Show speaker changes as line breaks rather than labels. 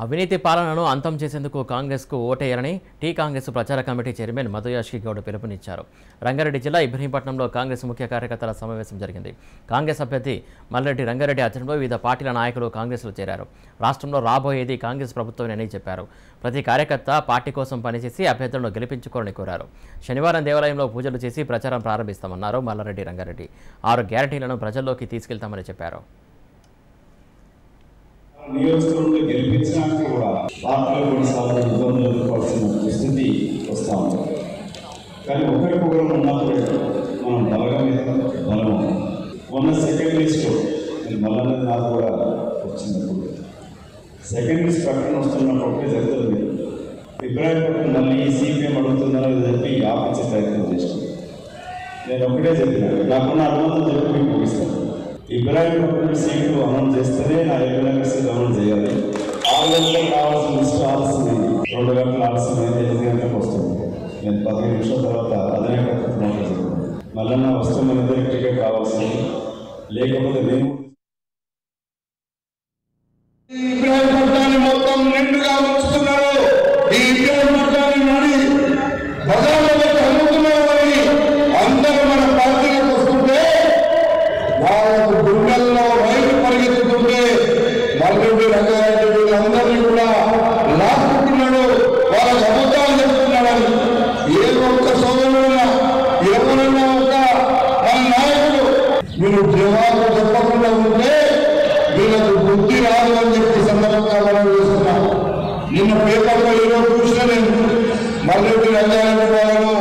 అవినీతి పాలనను అంతం చేసేందుకు కాంగ్రెస్కు ఓటేయాలని టీ కాంగ్రెస్ ప్రచార కమిటీ చైర్మన్ మధుయాష్కి గౌడ్ పిలుపునిచ్చారు. రంగారెడ్డి జిల్లా ఇబ్రహీంపట్నంలో కాంగ్రెస్ ముఖ్య కార్యకర్తల సమావేశం జరిగింది. కాంగ్రెస్ అభ్యర్థి మల్రెడ్డి రంగారెడ్డి ఆధ్వర్యంలో వివిధ పార్టీల నాయకులు కాంగ్రెస్లో చేరారు. రాష్ట్రంలో రాబోయేది కాంగ్రెస్ ప్రభుత్వమేనని చెప్పారు. ప్రతి కార్యకర్త పార్టీ కోసం పనిచేసి అభ్యర్థులను గెలిపించుకోవాలని కోరారు. శనివారం దేవాలయంలో పూజలు చేసి ప్రచారం ప్రారంభిస్తామన్నారు మల్లారెడ్డి రంగారెడ్డి. 6 గ్యారంటీలను ప్రజల్లోకి తీసుకెళ్తామని చెప్పారు.
నియోజకవర్గంలో గెలిపించడానికి కూడా పార్టీలో కొన్నిసార్లు ఇబ్బందులు ఎదుర్కోవాల్సిన పరిస్థితి వస్తూ ఉంది. కానీ ఒకరికొకరు ఉన్నప్పుడు మనం బలగం మీద బలం మొన్న సెకండ్ లిస్ట్లో నేను మళ్ళీ నాకు కూడా వచ్చినప్పుడు సెకండ్ లిస్ట్ ప్రకటన వస్తున్నప్పుడు జరుగుతుంది. ఇబ్రాహీంపట్నం మళ్ళీ సిపిఎం అడుగుతున్నారో చెప్పి ఆపించే ప్రయత్నం చేస్తాను. నేను ఒకటే చెప్పినాను, నాకున్న అనుబంధం చెప్పి మీకు ముగిస్తాను. ఇబ్రాహీంపట్నం సీట్లు అమలు చేస్తేనే నా ఎమ్మెల్యే సీట్లు అమలు చేయాలి. 6 గంటలకు కావాల్సిన లిస్టు ఆలస్యమైంది, 2 గంటలు ఆలస్యమైంది, 8 గంటలకు వస్తుంది. నేను 15 నిమిషాల తర్వాత అధినాయకత్వం మాట్లాడుతున్నాను. మళ్ళీ నా వస్తే మన ఇద్దరికి టికెట్ కావాల్సింది, లేకపోతే నేను
ఇబ్రాహీంపట్నాన్ని మొత్తం నిండుగా ఉంచుతున్నారు. ఈ ఇబ్రాహీంపట్నాన్ని నడి బజార్లలో కలుగుతున్నారని అందరూ మన పార్టీలకు వస్తుంటే వాళ్ళకు గుండెల్లో రైలు పరిగెత్తుతుంటే మల్రెడ్డి రంగారెడ్డి వీళ్ళందరినీ కూడా లాక్కుంటున్నాడు. వాళ్ళకు అబద్ధాలు చెప్తున్నాడని ఏ ఒక్క సోదరుడైనా ఎవరైనా ఒక మన నాయకుడు మీరు జవాబు చెప్పకుండా ఉంటే వీళ్ళకు బుద్ధి రాదు అని చెప్పి సందర్భంగా మనం చేస్తున్నాం. నిన్న పేపర్లో ఈరోజు చూసిన నేను మల్రెడ్డి రంగారెడ్డి వాళ్ళను